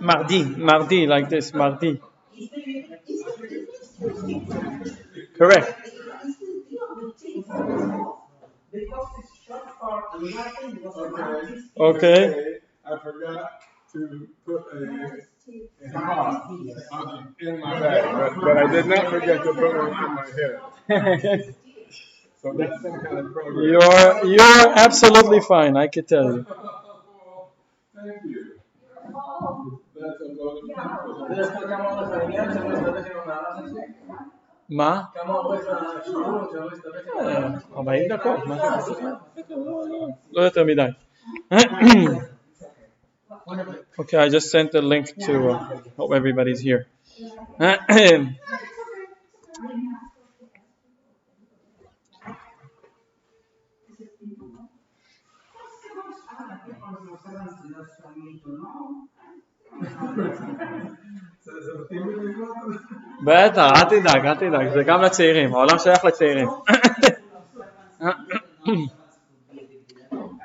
Mardi, like this, Mardi. Correct. Okay. I forgot to put in my bag, but I did not forget to put one in my head. So that's some kind of program. You're absolutely fine. I could tell you. Thank you. That's a lot מה? 40 דקות, מה זה? לא יותר מדי. Okay, I just sent the link to hope everybody's here. בטח, אל תדאג, זה גם לצעירים, העולם שייך לצעירים.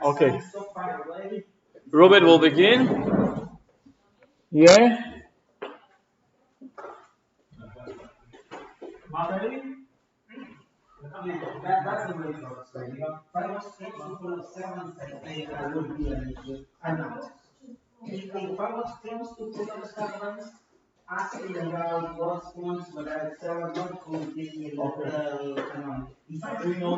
Okay. Ruben will begin. Yeah. That's the way it works. If I was close to 7, I would be an issue. I'm not. If I was close to 7, asking about what's points, but I had 7, not could be if I do know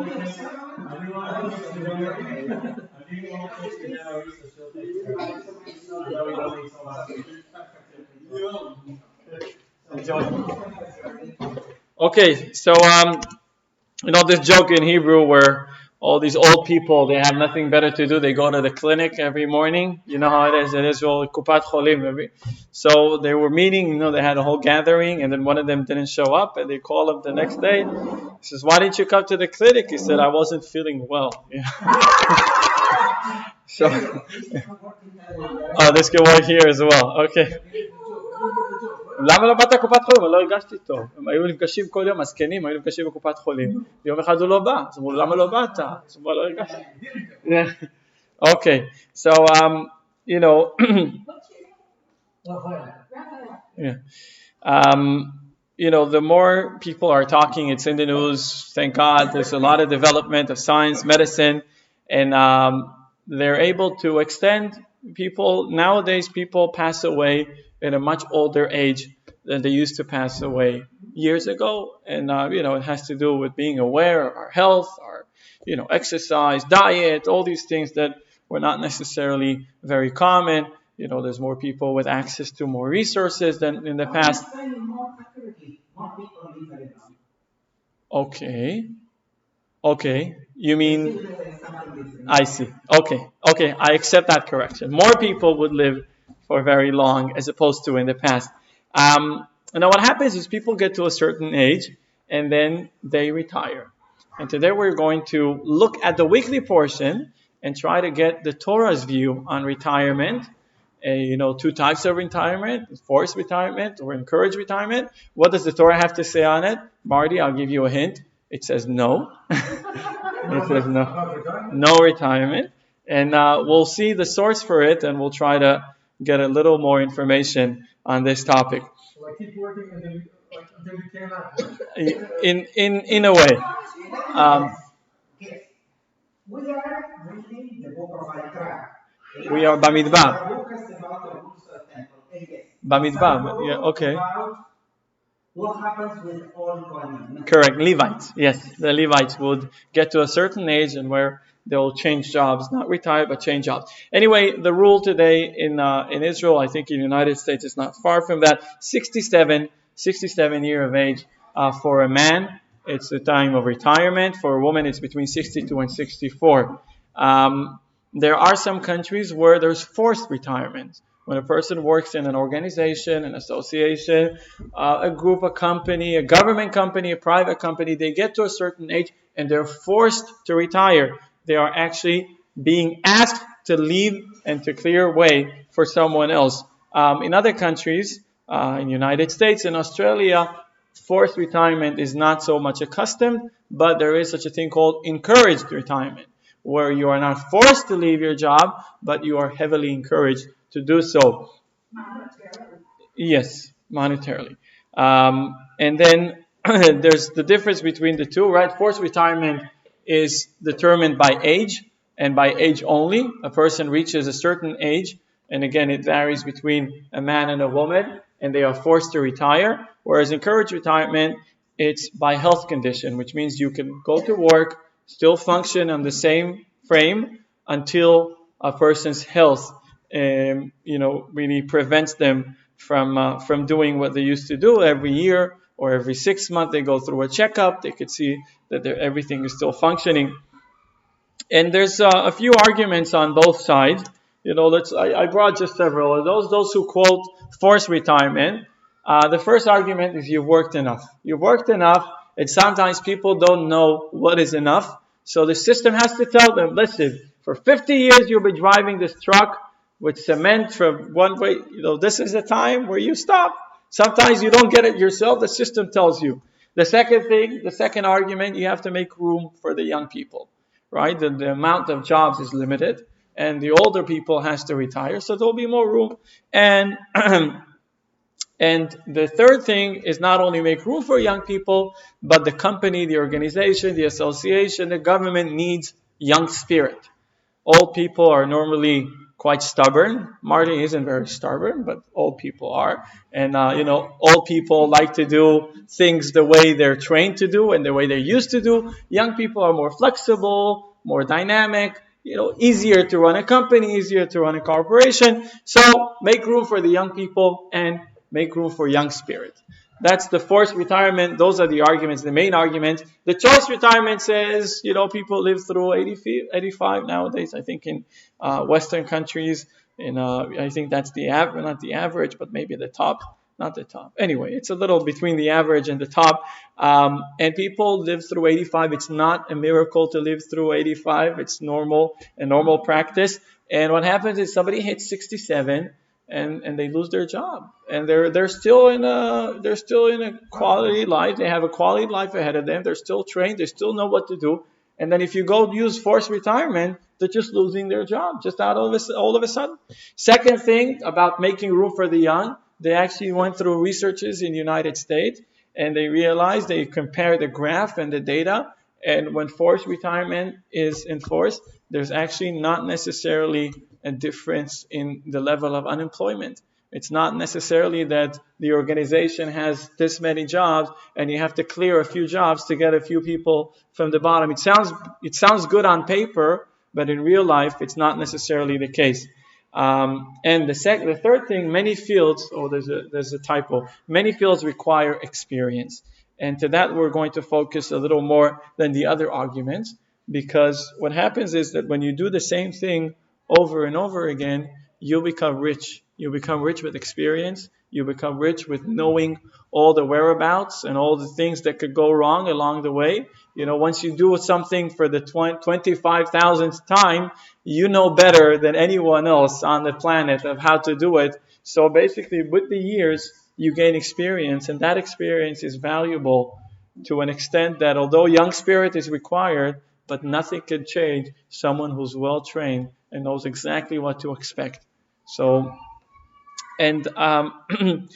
Okay, so this joke in Hebrew where all these old people, they have nothing better to do, they go to the clinic every morning. You know how it is in Israel, Kupat Cholim. So they were meeting, they had a whole gathering, and then one of them didn't show up, and they call him the next day. He says, "Why didn't you come to the clinic?" He said, "I wasn't feeling well." So, this can work here as well. Okay. למה לא באת לקופת חולים? לא הרגשתי טוב. הם היו נפגשים כל יום, הזקנים היו נפגשים בקופת חולים. יום אחד הוא לא בא. אז אמרו, למה לא באת? אז הוא אמר, לא הרגשתי. Okay, so, the more people are talking, it's in the news, thank God, there's a lot of development of science, medicine, and they're able to extend people. Nowadays, people pass away in a much older age than they used to pass away years ago. And, it has to do with being aware of our health, our, exercise, diet, all these things that were not necessarily very common. There's more people with access to more resources than in the past. Okay. You mean, I see. Okay. I accept that correction. More people would live for very long as opposed to in the past. And now what happens is people get to a certain age and then they retire. And today we're going to look at the weekly portion and try to get the Torah's view on retirement. 2 types of retirement, forced retirement or encouraged retirement. What does the Torah have to say on it? Marty, I'll give you a hint. It says no. It says no retirement. And we'll see the source for it, and we'll try to get a little more information on this topic. So I keep working until you cannot work. In a way. Yes. We are reading the book of Isaiah. We are Bamidbar. The book is about the rules of the temple. Yes. Bamidbar. Yeah, okay. About what happens with all Kohanim. Correct. Levites. Yes, the Levites would get to a certain age and where they'll change jobs, not retire, but change jobs. Anyway, the rule today in Israel, I think in the United States, is not far from that. 67 year of age for a man. It's the time of retirement. For a woman, it's between 62 and 64. There are some countries where there's forced retirement. When a person works in an organization, an association, a group, a company, a government company, a private company, they get to a certain age and they're forced to retire. They are actually being asked to leave and to clear way for someone else. In other countries, in the United States and Australia, forced retirement is not so much accustomed, but there is such a thing called encouraged retirement, where you are not forced to leave your job, but you are heavily encouraged to do so. Yes, monetarily. And then there's the difference between the two, right? Forced retirement is determined by age, and by age only. A person reaches a certain age, and again, it varies between a man and a woman, and they are forced to retire. Whereas encouraged retirement, it's by health condition, which means you can go to work, still function on the same frame until a person's health, really prevents them from doing what they used to do. Every year or every 6 months, they go through a checkup. They could see that everything is still functioning. And there's a few arguments on both sides. I brought just several of those. Those who quote forced retirement. The first argument is you've worked enough. You've worked enough, and sometimes people don't know what is enough. So the system has to tell them, listen, for 50 years you'll be driving this truck with cement from one way. This is the time where you stop. Sometimes you don't get it yourself. The system tells you. The second argument, you have to make room for the young people, right? The amount of jobs is limited, and the older people has to retire, so there'll be more room. And the third thing is not only make room for young people, but the company, the organization, the association, the government needs young spirit. Old people are normally quite stubborn. Marty isn't very stubborn, but old people are. And, old people like to do things the way they're trained to do and the way they're used to do. Young people are more flexible, more dynamic, easier to run a company, easier to run a corporation. So make room for the young people and make room for young spirit. That's the forced retirement. Those are the arguments, the main arguments. The choice retirement says, people live through 85 nowadays. I think in Western countries, I think that's the average, not the average, but maybe the top, not the top. Anyway, it's a little between the average and the top. And people live through 85. It's not a miracle to live through 85. It's a normal practice. And what happens is somebody hits 67. And they lose their job, and they're still in a quality life. They have a quality life ahead of them. They're still trained. They still know what to do. And then if you go use forced retirement, they're just losing their job just all of a sudden. Second thing about making room for the young, they actually went through researches in the United States, and they realized they compared the graph and the data. And when forced retirement is enforced, there's actually not necessarily a difference in the level of unemployment. It's not necessarily that the organization has this many jobs and you have to clear a few jobs to get a few people from the bottom. It sounds good on paper, but in real life, it's not necessarily the case. And the third thing, many fields, there's a typo. Many fields require experience. And to that, we're going to focus a little more than the other arguments, because what happens is that when you do the same thing over and over again, you'll become rich. You become rich with experience. You become rich with knowing all the whereabouts and all the things that could go wrong along the way. Once you do something for the 25,000th time, you know better than anyone else on the planet of how to do it. So basically, with the years, you gain experience, and that experience is valuable to an extent that although young spirit is required, but nothing can change someone who's well trained and knows exactly what to expect. So, and with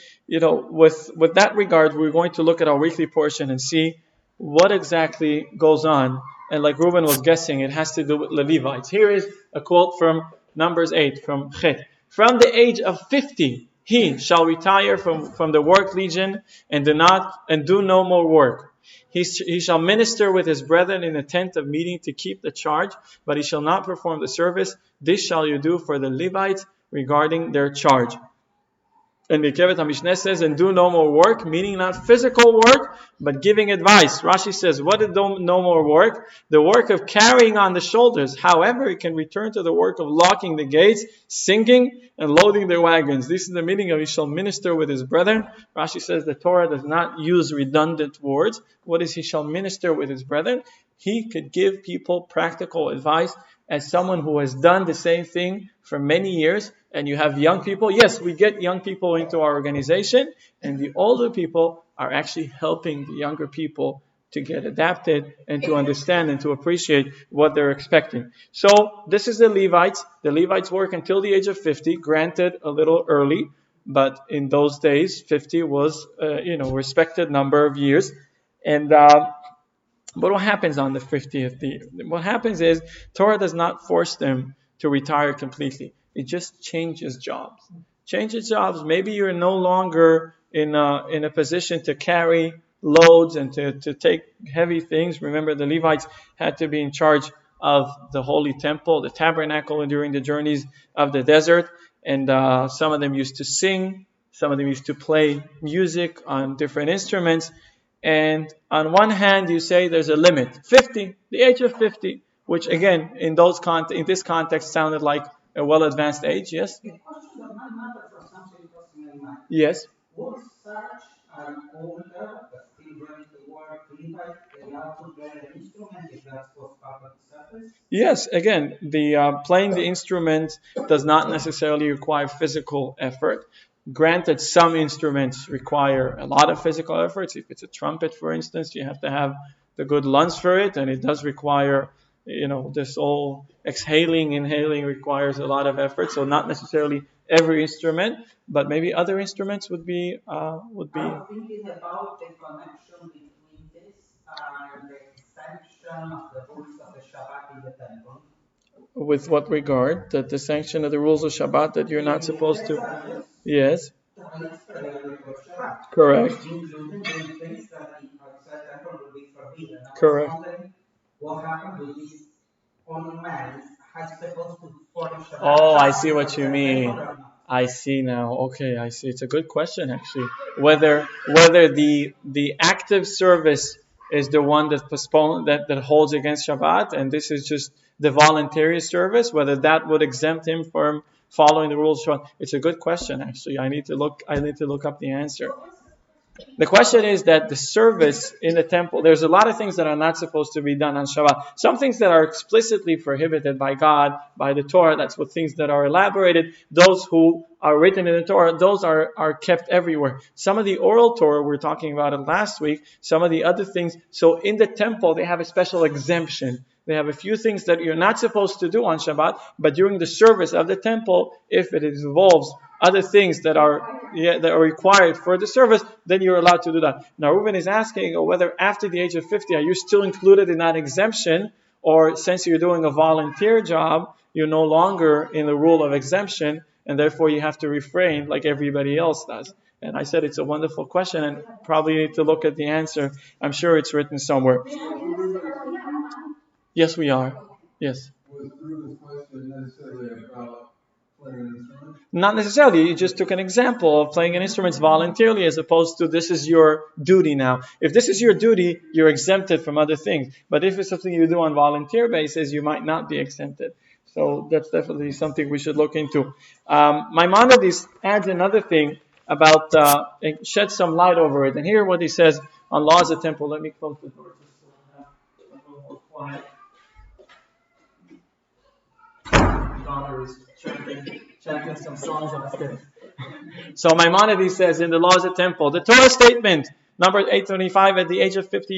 that regard, we're going to look at our weekly portion and see what exactly goes on. And like Reuben was guessing, it has to do with the Levites. Here is a quote from Numbers 8, from Chet. From the age of 50, he shall retire from the work legion and do no more work. He shall minister with his brethren in the tent of meeting to keep the charge, but he shall not perform the service. This shall you do for the Levites regarding their charge. And Mikevet HaMishneh says, and do no more work, meaning not physical work, but giving advice. Rashi says, what is no more work? The work of carrying on the shoulders. However, it can return to the work of locking the gates, singing, and loading their wagons. This is the meaning of he shall minister with his brethren. Rashi says the Torah does not use redundant words. What is he shall minister with his brethren? He could give people practical advice as someone who has done the same thing for many years. And you have young people. Yes, we get young people into our organization, and the older people are actually helping the younger people to get adapted and to understand and to appreciate what they're expecting. So this is the Levites. The Levites work until the age of 50, granted a little early, but in those days, 50 was a respected number of years. And but what happens on the 50th year? What happens is Torah does not force them to retire completely. It just changes jobs. Maybe you're no longer in a position to carry loads and to take heavy things. Remember, the Levites had to be in charge of the holy temple, the tabernacle, during the journeys of the desert. And some of them used to sing. Some of them used to play music on different instruments. And on one hand, you say there's a limit, 50, the age of 50, which again, in this context, sounded like a well-advanced age. Yes? Yes. Was such an older but still ready to work Levite allowed to play an instrument if that was part of the service? Yes, again, the playing the instrument does not necessarily require physical effort. Granted, some instruments require a lot of physical efforts. If it's a trumpet, for instance, you have to have the good lungs for it, and it does require, this whole inhaling requires a lot of effort. So not necessarily every instrument, but maybe other instruments would be. I'm thinking about the connection between this and the sanction of the rules of the Shabbat in the temple. With what regard? That the sanction of the rules of Shabbat that you're not supposed to. Yes. Correct. Correct. What happened with this old man? Oh, I see what you mean. I see now. Okay, I see. It's a good question, actually. Whether the active service is the one that holds against Shabbat, and this is just the voluntary service, whether that would exempt him from following the rules of Shabbat. It's a good question, actually. I need to look up the answer. The question is that the service in the temple, there's a lot of things that are not supposed to be done on Shabbat. Some things that are explicitly prohibited by God, by the Torah, that's what things that are elaborated. Those who are written in the Torah, those are kept everywhere. Some of the oral Torah, we were talking about it last week, some of the other things. So in the temple, they have a special exemption. They have a few things that you're not supposed to do on Shabbat, but during the service of the temple, if it involves other things that are required for the service, then you're allowed to do that. Now, Reuben is asking whether after the age of 50, are you still included in that exemption, or since you're doing a volunteer job, you're no longer in the rule of exemption, and therefore you have to refrain like everybody else does. And I said it's a wonderful question, and probably need to look at the answer. I'm sure it's written somewhere. Yes, we are. Yes. Was Reuben's question necessarily about playing an instrument? Not necessarily. You just took an example of playing an instrument voluntarily as opposed to this is your duty now. If this is your duty, you're exempted from other things. But if it's something you do on volunteer basis, you might not be exempted. So that's definitely something we should look into. Maimonides adds another thing about, shed some light over it. And here what he says on laws of temple. Let me close the door just so I have a little more quiet. Daughter is chanting some songs upstairs. So Maimonides says in the laws of temple, the Torah statement Number 825, at the age of 50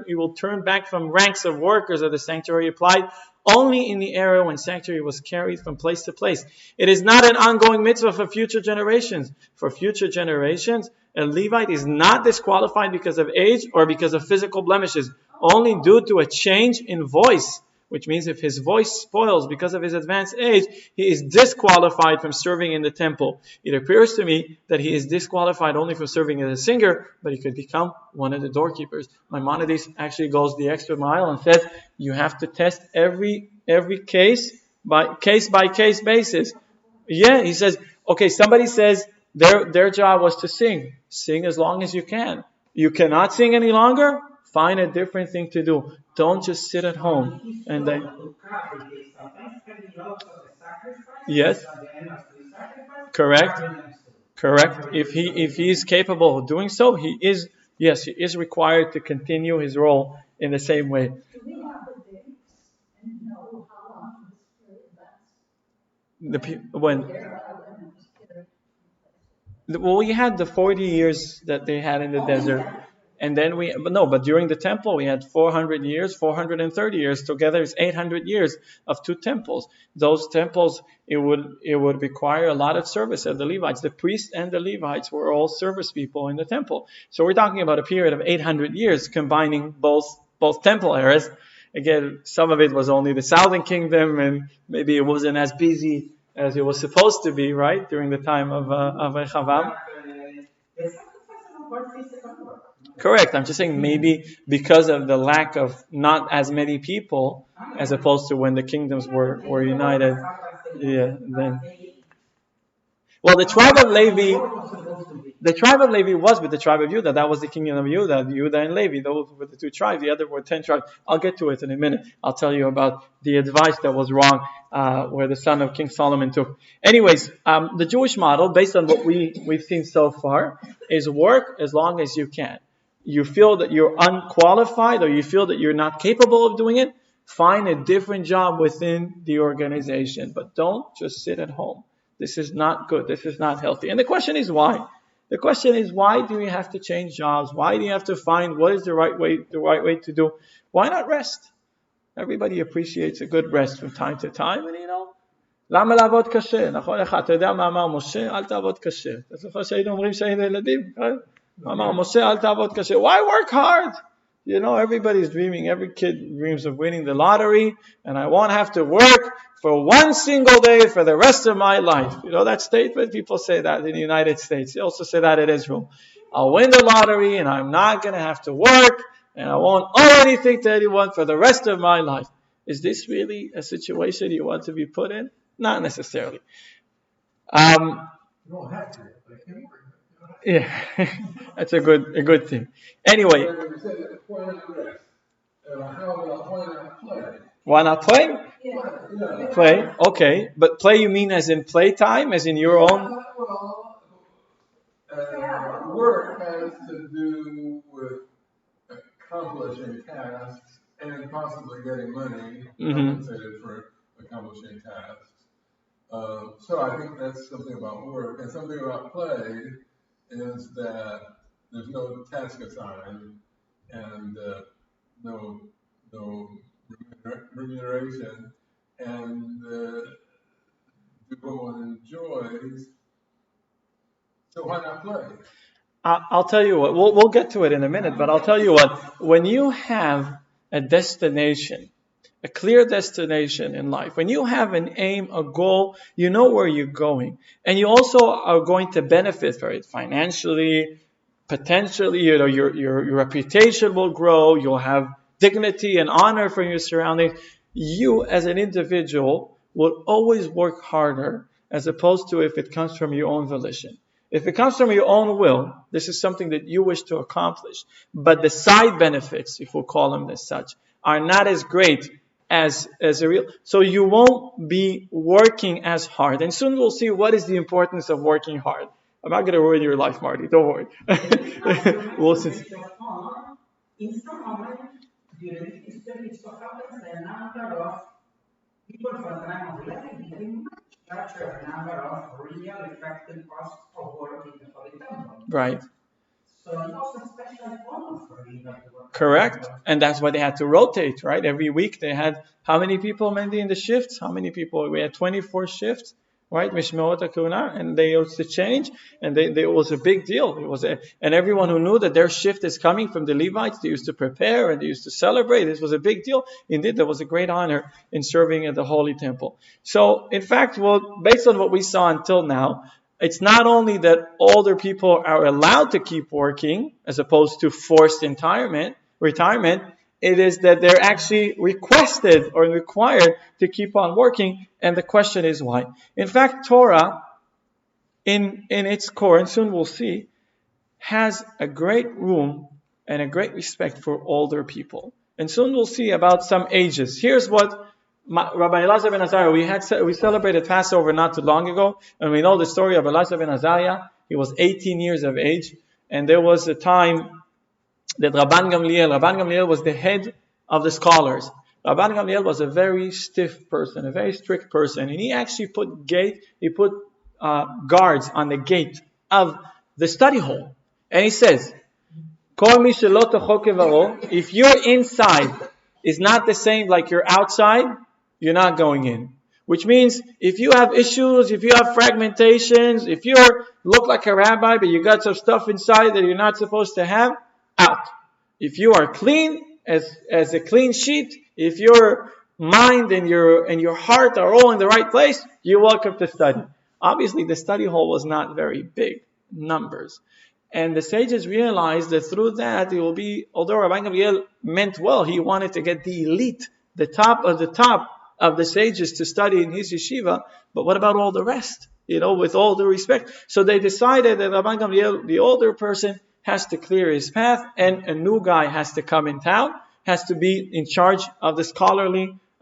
you will turn back from ranks of workers of the sanctuary applied only in the era when sanctuary was carried from place to place. It is not an ongoing mitzvah for future generations. For future generations, a Levite is not disqualified because of age or because of physical blemishes, only due to a change in voice, which means if his voice spoils because of his advanced age, he is disqualified from serving in the temple. It appears to me that he is disqualified only from serving as a singer, but he could become one of the doorkeepers. Maimonides actually goes the extra mile and says you have to test every case by case basis. Yeah, he says, okay, somebody says their job was to sing. Sing as long as you can. You cannot sing any longer? Find a different thing to do. Don't just sit at home and then. Yes. Correct. Correct. If he is capable of doing so, he is required to continue his role in the same way. We had the 40 years that they had in the desert. And then but during the temple, we had 400 years, 430 years. Together is 800 years of two temples. Those temples, it would require a lot of service of the Levites. The priests and the Levites were all service people in the temple. So we're talking about a period of 800 years combining both temple eras. Again, some of it was only the southern kingdom, and maybe it wasn't as busy as it was supposed to be, right, during the time of Rechavam. Correct. I'm just saying maybe because of the lack of not as many people as opposed to when the kingdoms were united. Yeah, then. Well, the tribe of Levi was with the tribe of Judah. That was the kingdom of Judah and Levi. Those were the two tribes. The other were 10 tribes. I'll get to it in a minute. I'll tell you about the advice that was wrong, where the son of King Solomon took. Anyways, the Jewish model, based on what we've seen so far, is work as long as you can. You feel that you're unqualified or you feel that you're not capable of doing it, find a different job within the organization. But don't just sit at home. This is not good. This is not healthy. And the question is why? The question is, why do you have to change jobs? Why do you have to find what is the right way to do? Why not rest? Everybody appreciates a good rest from time to time, and למה לעבוד קשה? נכון לך, אתה יודע מה אמר משה? אל תעבוד קשה. אתה זוכר שהיינו אומרים שהיינו ילדים? אמר משה, אל תעבוד קשה. Why work hard? Everybody's dreaming, every kid dreams of winning the lottery, and I won't have to work for one single day for the rest of my life. That statement? People say that in the United States. They also say that in Israel. I'll win the lottery, and I'm not going to have to work, and I won't owe anything to anyone for the rest of my life. Is this really a situation you want to be put in? Not necessarily. Yeah, that's a good thing. Anyway, why not play? Play, okay, but play you mean as in playtime, as in your own? Work has to do with accomplishing tasks and possibly getting money compensated for accomplishing tasks. So I think that's something about work, and something about play is that there's no task assigned and no remuneration, and do what one enjoys. So why not play? I'll tell you what. We'll get to it in a minute, but I'll tell you what. When you have a destination, a clear destination in life, when you have an aim, a goal, you know where you're going, and you also are going to benefit from it financially, potentially. Your reputation will grow. You'll have dignity and honor from your surroundings. You, as an individual, will always work harder as opposed to if it comes from your own volition. If it comes from your own will, this is something that you wish to accomplish. But the side benefits, if we'll call them as such, are not as great as a real. So you won't be working as hard. And soon we'll see what is the importance of working hard. I'm not going to ruin your life, Marty. Don't worry. We'll see. In some moment, during history, it so happens the number of people from the time of Levi became much larger number of real effective costs of working for the temple. Right. So it was a special honor for him to work. Correct. And that's why they had to rotate, right? Every week they had how many people, Mendy, in the shifts? How many people? We had 24 shifts, right? Mishmeot HaKuna, and they used to change, and it was a big deal. And everyone who knew that their shift is coming from the Levites, they used to prepare and they used to celebrate. This was a big deal. Indeed, there was a great honor in serving at the Holy Temple. So, in fact, based on what we saw until now, it's not only that older people are allowed to keep working as opposed to forced retirement, it is that they're actually requested or required to keep on working, and the question is why. In fact, Torah, in its core, and soon we'll see, has a great room and a great respect for older people. And soon we'll see about some ages. Here's what Rabbi Elazar ben Azariah, we celebrated Passover not too long ago, and we know the story of Elazar ben Azariah. He was 18 years of age, and there was a time that Rabban Gamliel was the head of the scholars. Rabban Gamliel was a very stiff person, a very strict person, and he actually put guards on the gate of the study hall. And he says, if your inside is not the same like your outside, you're not going in. Which means if you have issues, if you have fragmentations, if you look like a rabbi but you got some stuff inside that you're not supposed to have, out. If you are clean as a clean sheet, if your mind and your heart are all in the right place, you're welcome to study. Obviously, the study hall was not very big numbers. And the sages realized that through that, it will be, although Rabbi Gamliel meant well, he wanted to get the elite, the top of the sages to study in his yeshiva, but what about all the rest? With all due respect. So they decided that Rabbi Gamliel, the older person, has to clear his path, and a new guy has to come in town, has to be in charge of the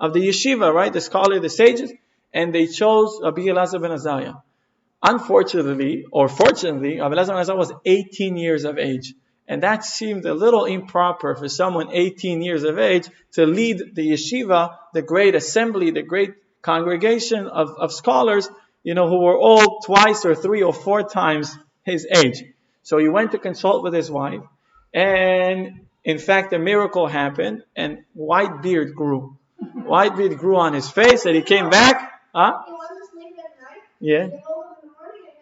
yeshiva, right? The scholar, the sages. And they chose Rabbi Elazar ben Azariah. Unfortunately, or fortunately, Rabbi Elazar ben Azariah was 18 years of age. And that seemed a little improper for someone 18 years of age to lead the yeshiva, the great assembly, the great congregation of scholars, who were all twice or 3 or 4 times his age. So he went to consult with his wife, and in fact a miracle happened, and white beard grew. White beard grew on his face, and he came back. Huh? He wasn't sleeping at night. Yeah. He woke up in the morning and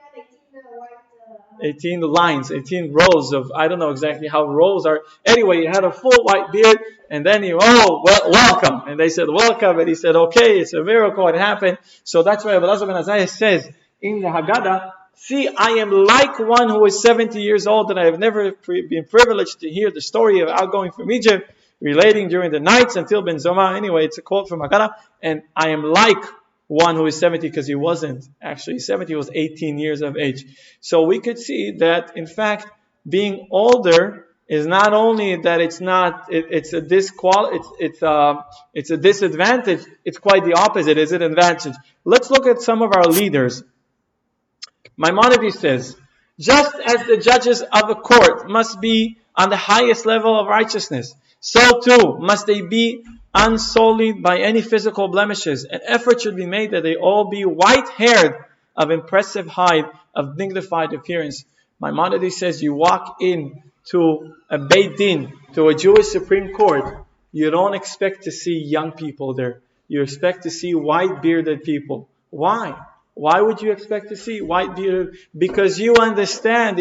had 18 lines, 18 rows of, I don't know exactly how rows are. Anyway, he had a full white beard, and then welcome. And they said, welcome. And he said, okay, it's a miracle, it happened. So that's why Rabbi Elazar ben Azariah says in the Haggadah, see, I am like one who is 70 years old, and I have never been privileged to hear the story of outgoing from Egypt, relating during the nights until Ben Zoma. Anyway, it's a quote from Haggadah. And I am like one who is 70, because he wasn't actually 70, he was 18 years of age. So we could see that, in fact, being older is not only that it's a disadvantage, it's quite the opposite, it's an advantage. Let's look at some of our leaders. Maimonides says, just as the judges of a court must be on the highest level of righteousness, so too must they be unsullied by any physical blemishes. An effort should be made that they all be white-haired, of impressive height, of dignified appearance. Maimonides says you walk in to a Beit Din, to a Jewish Supreme Court, you don't expect to see young people there. You expect to see white-bearded people. Why? Why would you expect to see white-bearded? Because you understand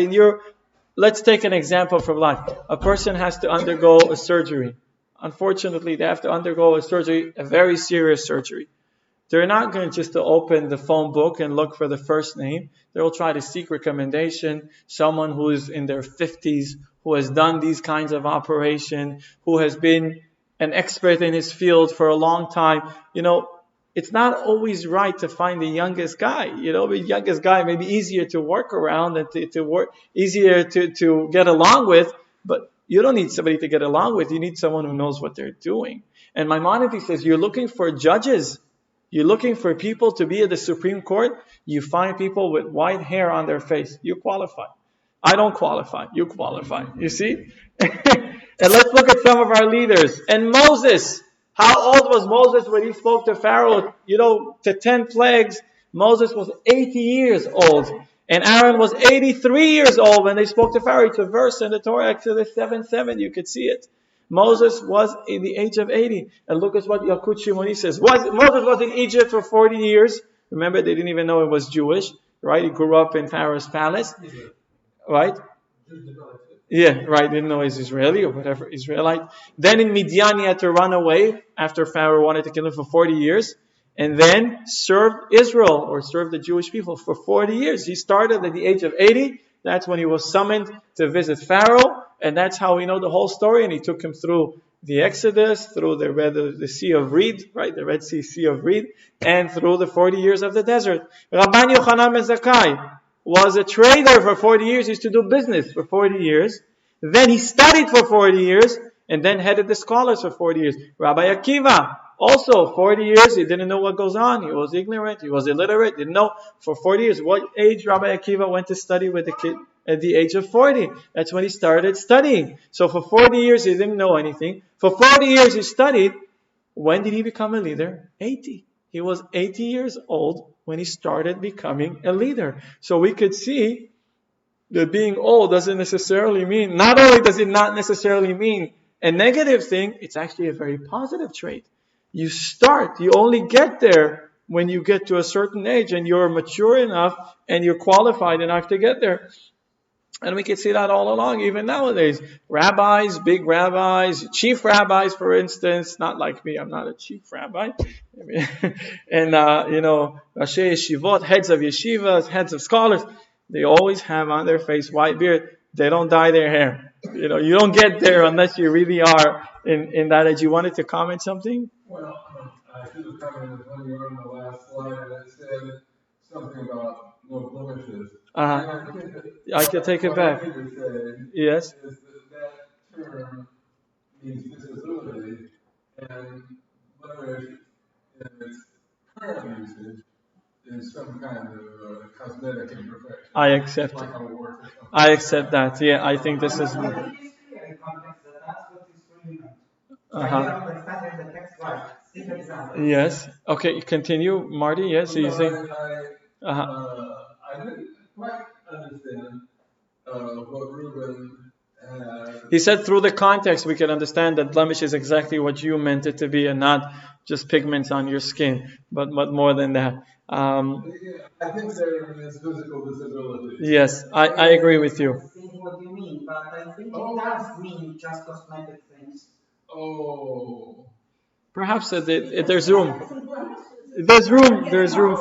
let's take an example from life. A person has to undergo a surgery. Unfortunately, they have to undergo a surgery, a very serious surgery. They're not going just to open the phone book and look for the first name. They will try to seek recommendation, someone who is in their 50s, who has done these kinds of operation, who has been an expert in his field for a long time. It's not always right to find the youngest guy. The youngest guy may be easier to work around and easier to get along with, but you don't need somebody to get along with. You need someone who knows what they're doing. And Maimonides says, you're looking for judges. You're looking for people to be at the Supreme Court. You find people with white hair on their face. You qualify. I don't qualify. You qualify. You see? And let's look at some of our leaders. And Moses. How old was Moses when he spoke to Pharaoh, to 10 plagues? Moses was 80 years old. And Aaron was 83 years old when they spoke to Pharaoh. It's a verse in the Torah, Exodus 7:7. You could see it. Moses was in the age of 80. And look at what Yalkut Shimoni says. Moses was in Egypt for 40 years. Remember, they didn't even know he was Jewish. Right? He grew up in Pharaoh's palace. Right? Yeah, right. Didn't know he's Israeli or whatever, Israelite. Then in Midian, he had to run away after Pharaoh wanted to kill him for 40 years. And then served Israel, or served the Jewish people for 40 years. He started at the age of 80. That's when he was summoned to visit Pharaoh. And that's how we know the whole story. And he took him through the Exodus, through the Sea of Reed, right? The Red Sea of Reed, and through the 40 years of the desert. Rabban Yochanan ben Zakkai was a trader for 40 years. He used to do business for 40 years. Then he studied for 40 years, and then headed the scholars for 40 years. Rabbi Akiva, also 40 years, he didn't know what goes on. He was ignorant, he was illiterate, didn't know. For 40 years, what age Rabbi Akiva went to study with the kid? At the age of 40. That's when he started studying. So for 40 years, he didn't know anything. For 40 years, he studied. When did he become a leader? 80. He was 80 years old when he started becoming a leader. So we could see that being old doesn't necessarily mean, not only does it not necessarily mean a negative thing, it's actually a very positive trait. You only get there when you get to a certain age and you're mature enough and you're qualified enough to get there. And we can see that all along, even nowadays. Rabbis, big rabbis, chief rabbis, for instance, not like me, I'm not a chief rabbi. And, Rashi Yeshivot, heads of yeshivas, heads of scholars, they always have on their face white beard. They don't dye their hair. You don't get there unless you really are in that age. You wanted to comment something? Well, I should have commented when you were on the last slide that said something about no blemishes. I can take it back. Yes. Is that term means disability, and blemish in its current usage is some kind of cosmetic imperfection. I accept it. I accept that. Yeah, I think this is. Yes. Okay, continue, Marty. Yes, you say. I didn't quite understand what Reuben had. He said through the context we can understand that blemish is exactly what you meant it to be, and not just pigments on your skin, but more than that. I think there is physical disability. Yes, I agree with you. What you mean, but I think it does mean just cosmetic things. Oh. Perhaps there's room. There's room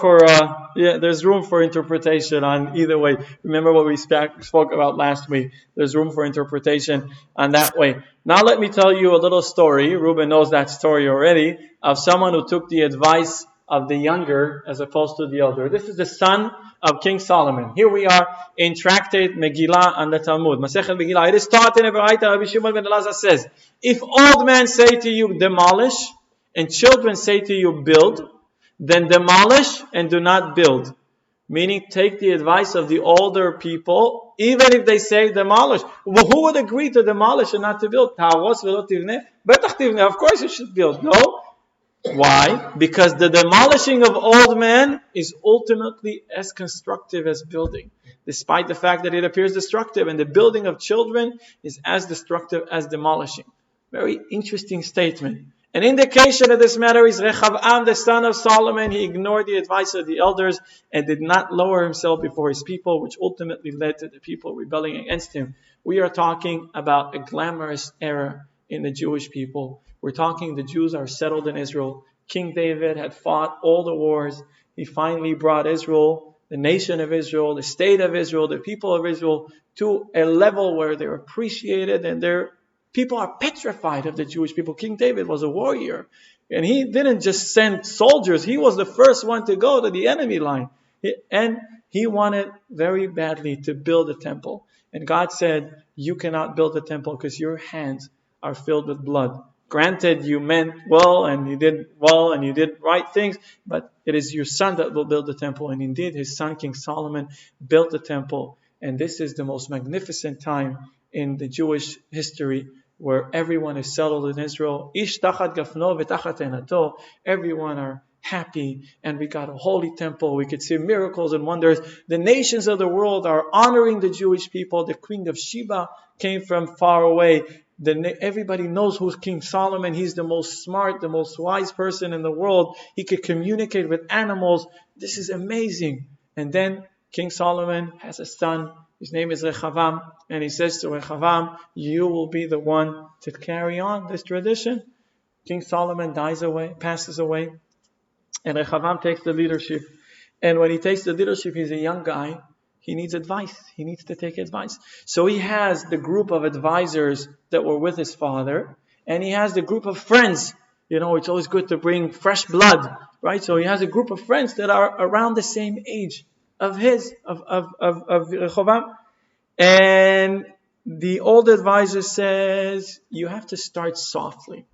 for interpretation on either way. Remember what we spoke about last week. There's room for interpretation on that way. Now let me tell you a little story. Reuben knows that story already, of someone who took the advice of the younger as opposed to the elder. This is the son of King Solomon. Here we are in Tractate Megillah and the Talmud. Masechet Megillah. It is taught in a Baraita. Rabbi Shimon ben Elazar says, if old men say to you demolish, and children say to you build, then demolish and do not build. Meaning, take the advice of the older people, even if they say demolish. Well, who would agree to demolish and not to build? Of course you should build. No? Why? Because the demolishing of old men is ultimately as constructive as building, despite the fact that it appears destructive. And the building of children is as destructive as demolishing. Very interesting statement. An indication of this matter is Rechavam, the son of Solomon. He ignored the advice of the elders and did not lower himself before his people, which ultimately led to the people rebelling against him. We are talking about a glamorous era in the Jewish people. We're talking the Jews are settled in Israel. King David had fought all the wars. He finally brought Israel, the nation of Israel, the state of Israel, the people of Israel, to a level where they're appreciated and people are petrified of the Jewish people. King David was a warrior. And he didn't just send soldiers. He was the first one to go to the enemy line. And he wanted very badly to build a temple. And God said, you cannot build a temple because your hands are filled with blood. Granted, you meant well and you did right things, but it is your son that will build the temple. And indeed, his son, King Solomon, built the temple. And this is the most magnificent time in the Jewish history, where everyone is settled in Israel. Ish tachat gafno v'tachat enato. Everyone are happy, and we got a holy temple. We could see miracles and wonders. The nations of the world are honoring the Jewish people. The Queen of Sheba came from far away. Everybody knows who's King Solomon. He's the most smart, the most wise person in the world. He could communicate with animals. This is amazing. And then King Solomon has a son. His name is Rechavam. And he says to Rechavam, you will be the one to carry on this tradition. King Solomon passes away. And Rechavam takes the leadership. And when he takes the leadership, he's a young guy. He needs advice. He needs to take advice. So he has the group of advisors that were with his father. And he has the group of friends. It's always good to bring fresh blood, right? So he has a group of friends that are around the same age of Rehoboam. And the old advisor says, you have to start softly.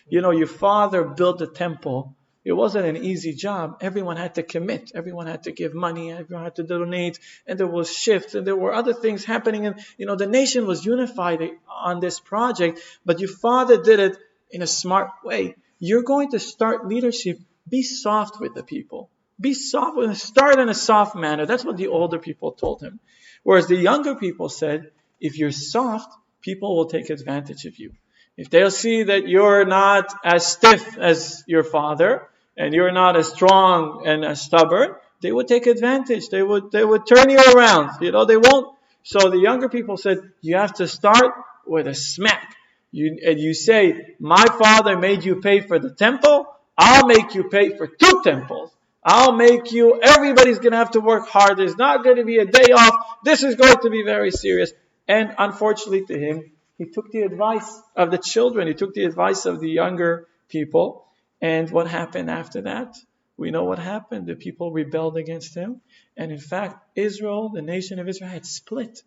Your father built the temple. It wasn't an easy job. Everyone had to commit. Everyone had to give money. Everyone had to donate. And there was shifts. And there were other things happening. And, the nation was unified on this project. But your father did it in a smart way. You're going to start leadership. Be soft with the people. Be soft. Start in a soft manner. That's what the older people told him. Whereas the younger people said, if you're soft, people will take advantage of you. If they'll see that you're not as stiff as your father, and you're not as strong and as stubborn, they would take advantage. They would turn you around. They won't. So the younger people said, you have to start with a smack. You say, my father made you pay for the temple, I'll make you pay for 2 temples. Everybody's going to have to work hard. There's not going to be a day off. This is going to be very serious. And unfortunately to him, he took the advice of the children. He took the advice of the younger people. And what happened after that? We know what happened. The people rebelled against him. And in fact, Israel, the nation of Israel, had split.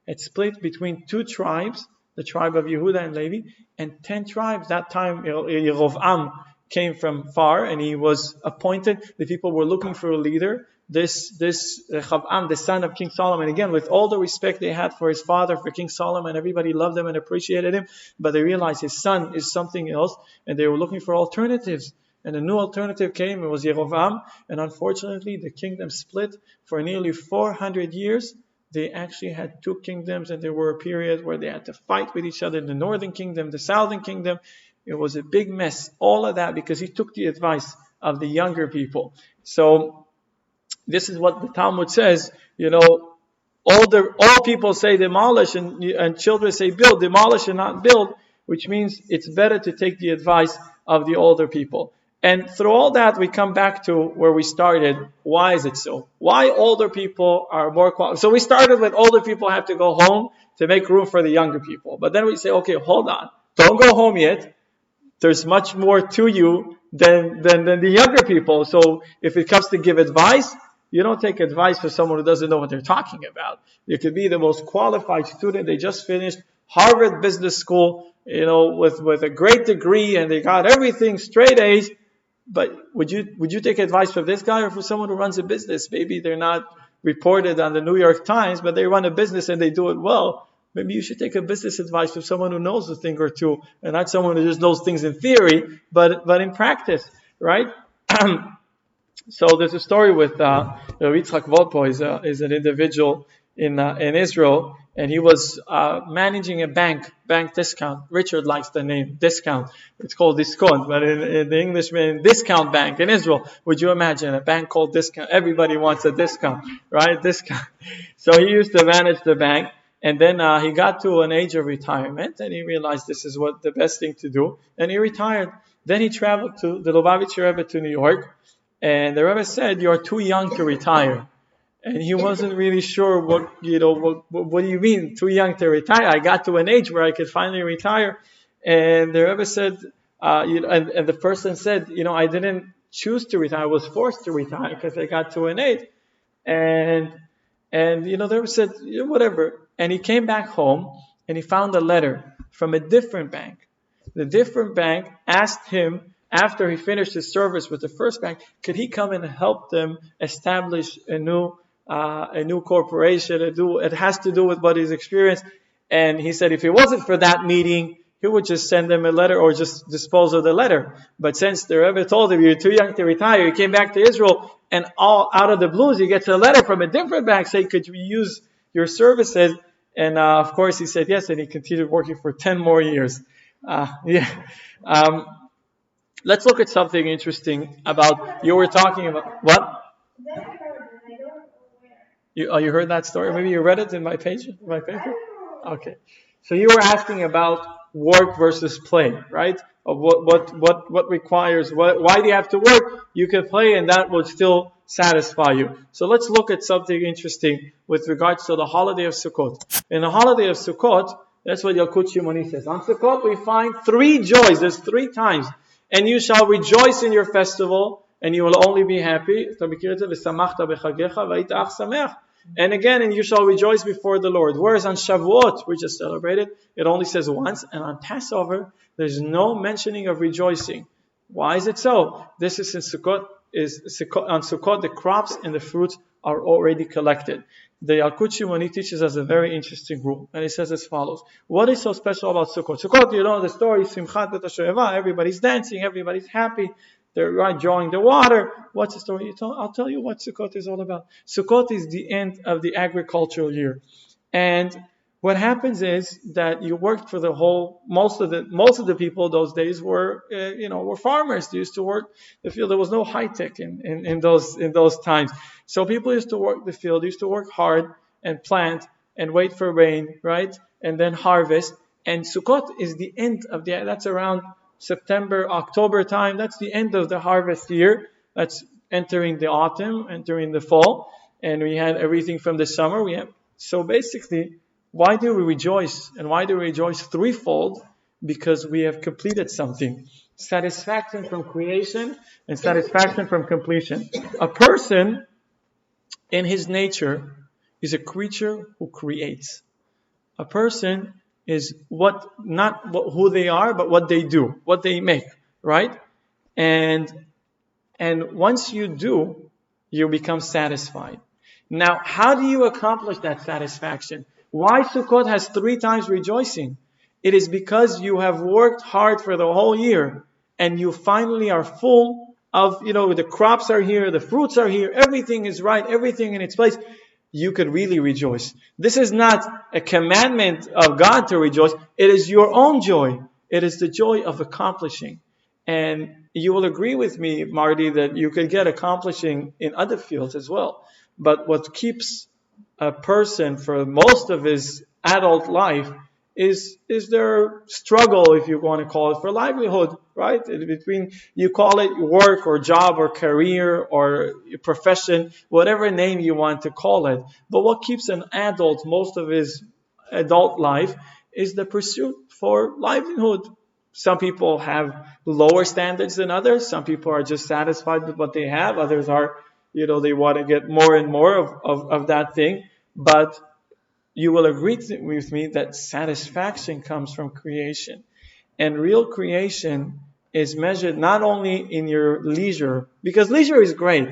It split between 2 tribes, the tribe of Yehuda and Levi, and 10 tribes. That time, Yerovam came from far, and he was appointed. The people were looking for a leader. This Rehoboam, the son of King Solomon, again, with all the respect they had for his father, for King Solomon, everybody loved him and appreciated him, but they realized his son is something else, and they were looking for alternatives. And a new alternative came. It was Yerovam, and unfortunately, the kingdom split for nearly 400 years. They actually had 2 kingdoms, and there were a period where they had to fight with each other, the northern kingdom, the southern kingdom. It was a big mess. All of that because he took the advice of the younger people. So this is what the Talmud says. All people say demolish, and children say build. Demolish and not build, which means it's better to take the advice of the older people. And through all that, we come back to where we started. Why is it so? Why older people are more qualified? So we started with older people have to go home to make room for the younger people. But then we say, okay, hold on. Don't go home yet. There's much more to you than the younger people. So if it comes to give advice, you don't take advice from someone who doesn't know what they're talking about. You could be the most qualified student. They just finished Harvard Business School, with a great degree, and they got everything straight A's. But would you take advice from this guy or from someone who runs a business? Maybe they're not reported on the New York Times, but they run a business and they do it well. Maybe you should take a business advice from someone who knows a thing or two, and not someone who just knows things in theory, but in practice, right? So there's a story with Rabbi Yitzchak Volpo is an individual in Israel, and he was managing a bank discount. Richard likes the name discount. It's called discount, but in the English means discount bank in Israel. Would you imagine a bank called discount? Everybody wants a discount, right? Discount. So he used to manage the bank, and then he got to an age of retirement, and he realized this is what the best thing to do, and he retired. Then he traveled to the Lubavitcher Rebbe to New York, and the Rebbe said, "You are too young to retire." And he wasn't really sure what do you mean, too young to retire? I got to an age where I could finally retire. And the Rebbe said, and the person said, I didn't choose to retire. I was forced to retire because I got to an age. And the Rebbe said, whatever. And he came back home and he found a letter from a different bank. The different bank asked him, after he finished his service with the first bank, could he come and help them establish a new corporation? It has to do with what he's experienced. And he said if it wasn't for that meeting, he would just send them a letter or just dispose of the letter. But since the Rebbe told him, you're too young to retire, you came back to Israel, and all out of the blues, he gets a letter from a different bank saying, could we use your services? And of course, he said yes, and he continued working for 10 more years. Yeah. Let's look at something interesting about, you were talking about, what? Then I heard it, I don't know where. You heard that story? Maybe you read it in my page, in my paper? Okay. So you were asking about work versus play, right? Of what requires, why do you have to work? You can play and that will still satisfy you. So let's look at something interesting with regards to the holiday of Sukkot. In the holiday of Sukkot, that's what Yalkut Shimoni says. On Sukkot we find 3 joys. There's 3 times. And you shall rejoice in your festival, and you will only be happy. And again, and you shall rejoice before the Lord. Whereas on Shavuot, we just celebrated, it only says once. And on Passover, there's no mentioning of rejoicing. Why is it so? This is in Sukkot. On Sukkot, the crops and the fruits are already collected. The Yalkut Shimoni teaches us a very interesting rule, and it says as follows. What is so special about Sukkot? Sukkot, you know the story, Simchat Bet HaShoeva, everybody's dancing, everybody's happy, they're drawing the water. What's the story? I'll tell you what Sukkot is all about. Sukkot is the end of the agricultural year. And what happens is that you worked for the whole, most of the people those days were farmers. They used to work the field. There was no high tech in those times. So people used to work the field, used to work hard and plant and wait for rain, right? And then harvest. And Sukkot is the end of that's around September, October time. That's the end of the harvest year. That's entering the autumn, entering the fall. And we had everything from the summer. So basically, why do we rejoice? And why do we rejoice threefold? Because we have completed something. Satisfaction from creation and satisfaction from completion. A person, in his nature, is a creature who creates. A person is not who they are, but what they do, what they make, right? And once you do, you become satisfied. Now, how do you accomplish that satisfaction? Why Sukkot has 3 times rejoicing? It is because you have worked hard for the whole year and you finally are full of, the crops are here, the fruits are here, everything is right, everything in its place. You could really rejoice. This is not a commandment of God to rejoice. It is your own joy. It is the joy of accomplishing. And you will agree with me, Marty, that you could get accomplishing in other fields as well. But what keeps a person for most of his adult life is their struggle, if you want to call it, for livelihood, right? Between, you call it work or job or career or profession, whatever name you want to call it. But what keeps an adult most of his adult life is the pursuit for livelihood. Some people have lower standards than others. Some people are just satisfied with what they have. Others are, they want to get more and more of that thing. But you will agree with me that satisfaction comes from creation. And real creation is measured not only in your leisure, because leisure is great.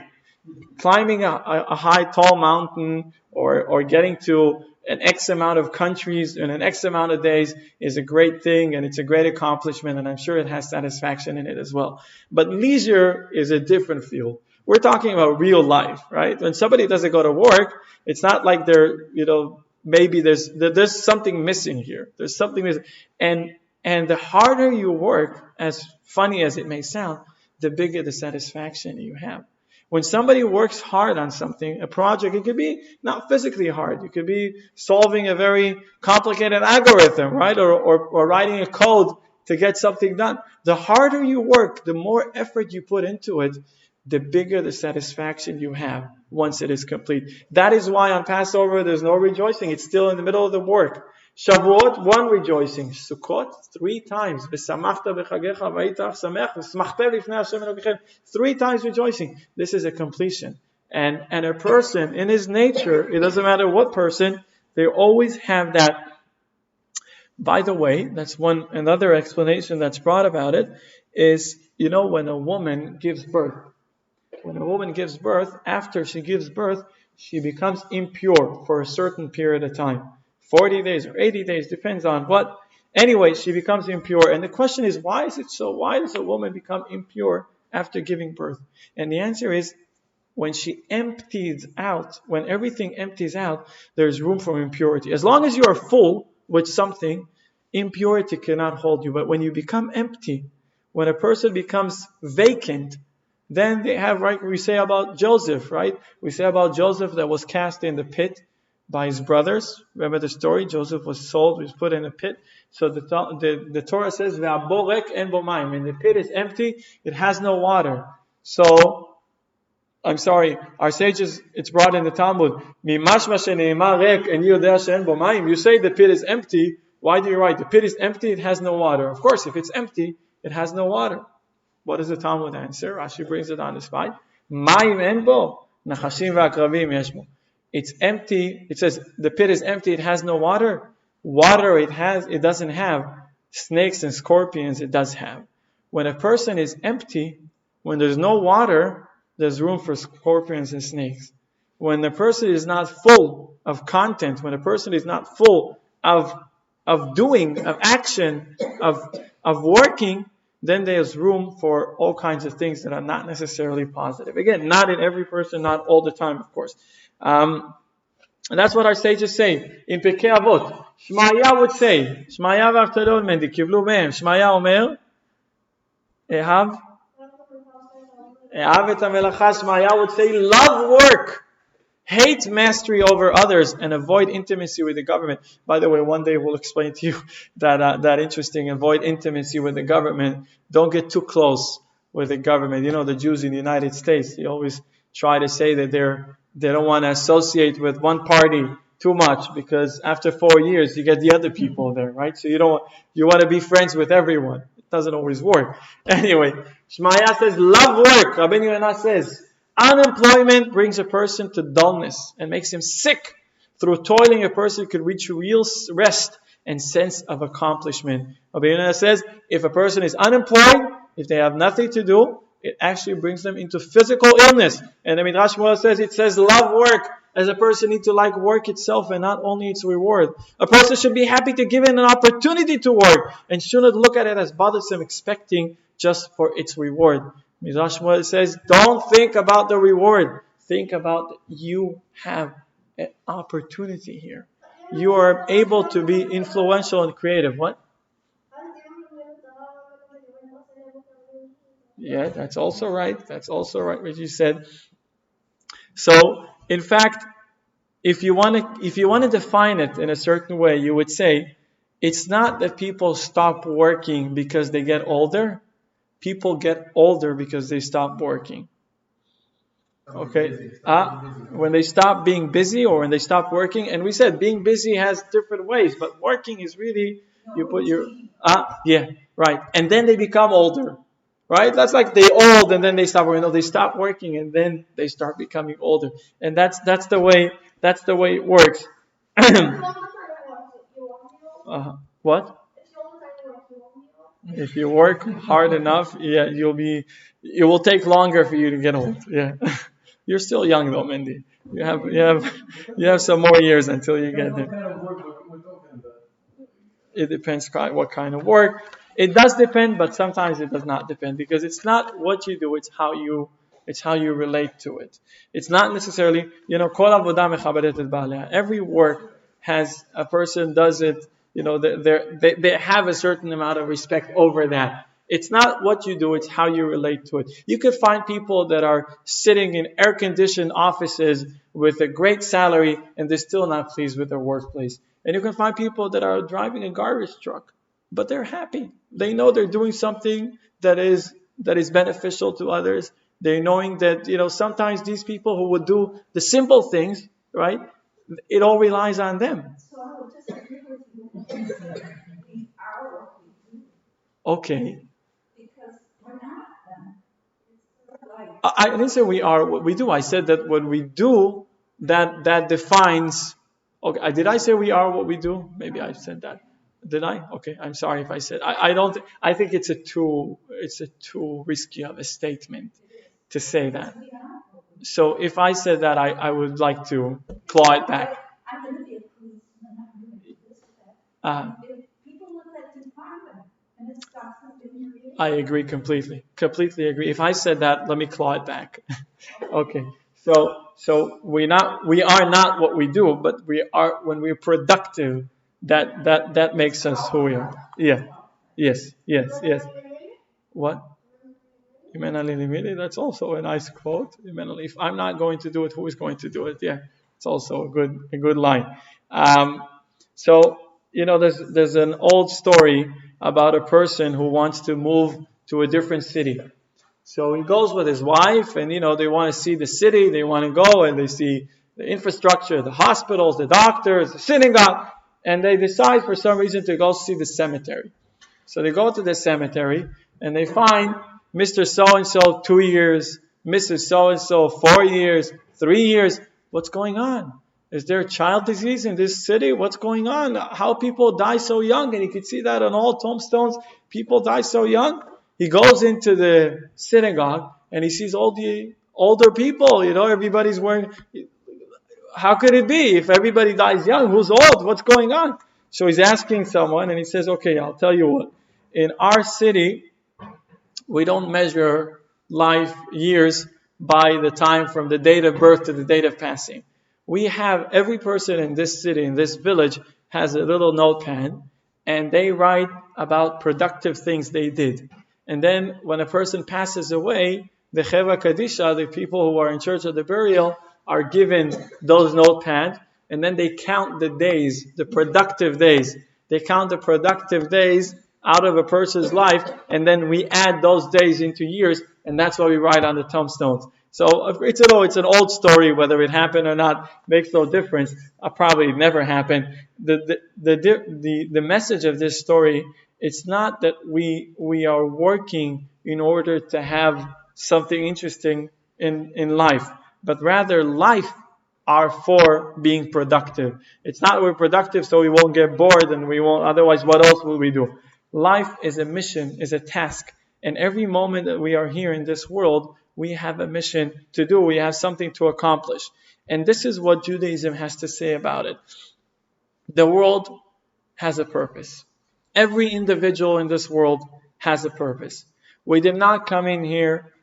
Climbing a high, tall mountain or getting to an X amount of countries in an X amount of days is a great thing, and it's a great accomplishment, and I'm sure it has satisfaction in it as well. But leisure is a different field. We're talking about real life, right? When somebody doesn't go to work, it's not like they're, maybe there's something missing here. There's something missing. And the harder you work, as funny as it may sound, the bigger the satisfaction you have. When somebody works hard on something, a project, it could be not physically hard. It could be solving a very complicated algorithm, right? Or writing a code to get something done. The harder you work, the more effort you put into it, the bigger the satisfaction you have once it is complete. That is why on Passover there's no rejoicing. It's still in the middle of the work. Shavuot, 1 rejoicing. Sukkot, 3 times. 3 times rejoicing. This is a completion. And a person, in his nature, it doesn't matter what person, they always have that. By the way, that's another explanation that's brought about it, is, when a woman gives birth. When a woman gives birth, after she gives birth, she becomes impure for a certain period of time. 40 days or 80 days, depends on what. Anyway, she becomes impure. And the question is, why is it so? Why does a woman become impure after giving birth? And the answer is, when she empties out, when everything empties out, there's room for impurity. As long as you are full with something, impurity cannot hold you. But when you become empty, when a person becomes vacant, then they have, right, we say about Joseph, right? We say about Joseph that was cast in the pit by his brothers. Remember the story? Joseph was sold, was put in a pit. So the Torah says, "Ve'aborek en bo mayim." When the pit is empty, it has no water. So, I'm sorry, our sages, it's brought in the Talmud, "Mimashma sheneimar rek en yodea she'en bo mayim." You say the pit is empty. Why do you write? The pit is empty, it has no water. Of course, if it's empty, it has no water. What does the Talmud answer? Rashi brings it on the spot. Mayim en bo, nachashim v'akrabim yesh bo. It's empty. It says the pit is empty. It has no water. Water it doesn't have. Snakes and scorpions it does have. When a person is empty, when there's no water, there's room for scorpions and snakes. When the person is not full of content, when a person is not full of doing, of action, of working, then there's room for all kinds of things that are not necessarily positive. Again, not in every person, not all the time, of course. And that's what our sages say. In Pirkei Avot, Shmaya would say, Shmaya v'Avtadon mendi kivlu mehem. Shmaya omer, Ehav et HaMelacha. Shmaya would say, love work, hate mastery over others, and avoid intimacy with the government. By the way, one day we'll explain to you that interesting, avoid intimacy with the government. Don't get too close with the government. You know, the Jews in the United States, they always try to say that they don't want to associate with one party too much, because after 4 years you get the other people there, right? So you want to be friends with everyone. It doesn't always work. Anyway, Shmaya says, love work. Rabbi Yonah says, unemployment brings a person to dullness and makes him sick. Through toiling, a person could reach real rest and sense of accomplishment. Rabbi Yonah says, if a person is unemployed, if they have nothing to do, it actually brings them into physical illness. And the Midrash says, it says love work, as a person needs to like work itself and not only its reward. A person should be happy to give it an opportunity to work and shouldn't look at it as bothersome, expecting just for its reward. Midrash says, don't think about the reward. Think about you have an opportunity here. You are able to be influential and creative. What? Yeah, that's also right. That's also right what you said. So, in fact, if you want to define it in a certain way, you would say, it's not that people stop working because they get older. People get older because they stop working. Okay? When they stop being busy or when they stop working. And we said being busy has different ways, but working is really, you put your... yeah, right. And then they become older. Right? That's like they old and then they stop working. No, they stop working and then they start becoming older. And that's the way it works. What? If you work hard enough, yeah, it will take longer for you to get old. Yeah. You're still young though, Mindy. You have some more years until you get there. What kind of work we're talking about? It depends what kind of work. It does depend, but sometimes it does not depend, because it's not what you do, it's how you relate to it. It's not necessarily, kol avodah mechabedet et ba'aleha. Every work has, a person does it, they have a certain amount of respect over that. It's not what you do, it's how you relate to it. You could find people that are sitting in air-conditioned offices with a great salary and they're still not pleased with their workplace. And you can find people that are driving a garbage truck, but they're happy. They know they're doing something that is beneficial to others. They're knowing that, sometimes these people who would do the simple things, right, it all relies on them. So I would just agree with you. We are what we do. Okay. Because we're not them. I didn't say we are what we do. I said that what we do, that defines... Okay, did I say we are what we do? Maybe I said that. Did I? Okay, I'm sorry if I said. I don't. I think it's a too risky of a statement to say that. So if I said that, I would like to claw it back. I'm going to be a policeman. I'm going to do this or that. If people look at I agree completely. Completely agree. If I said that, let me claw it back. Okay. So we are not what we do, but we are when we're productive. That makes us who we are. Yeah. Yes. Yes. Yes. What? That's also a nice quote. If I'm not going to do it, who is going to do it? Yeah. It's also a good line. Um, so there's an old story about a person who wants to move to a different city. So he goes with his wife, and they want to see the city. They want to go and they see the infrastructure, the hospitals, the doctors, the synagogue, and they decide for some reason to go see the cemetery. So they go to the cemetery and they find Mr. So-and-so 2 years, Mrs. So-and-so 4 years, 3 years. What's going on? Is there child disease in this city? What's going on? How people die so young? And you can see that on all tombstones. People die so young. He goes into the synagogue and he sees all the older people. Everybody's wearing. How could it be? If everybody dies young, who's old? What's going on? So he's asking someone and he says, okay, I'll tell you what. In our city, we don't measure life years by the time from the date of birth to the date of passing. We have every person in this city, in this village, has a little notepad, and they write about productive things they did. And then when a person passes away, the Cheva Kadisha, the people who are in charge of the burial, are given those notepads, and then they count the days, the productive days. They count the productive days out of a person's life, and then we add those days into years, and that's what we write on the tombstones. So it's an old story. Whether it happened or not makes no difference. Probably never happened. The message of this story, it's not that we are working in order to have something interesting in life, but rather life are for being productive. It's not we're productive so we won't get bored and we won't. Otherwise, what else will we do? Life is a mission, is a task, and every moment that we are here in this world, we have a mission to do. We have something to accomplish. And this is what Judaism has to say about it. The world has a purpose. Every individual in this world has a purpose. We did not come in here